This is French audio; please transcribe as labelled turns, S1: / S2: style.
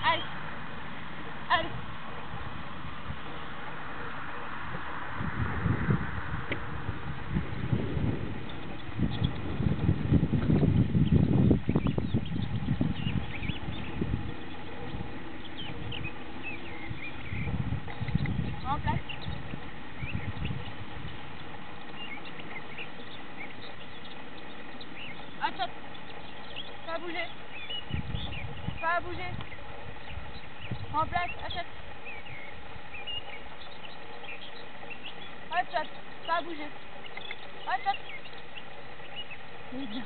S1: Allez. Allez. En place. Attends. Pas bouger. Pas bouger. En place. Attends. Hop, hop. Pas bouger. Hop, hop. Oui, bien.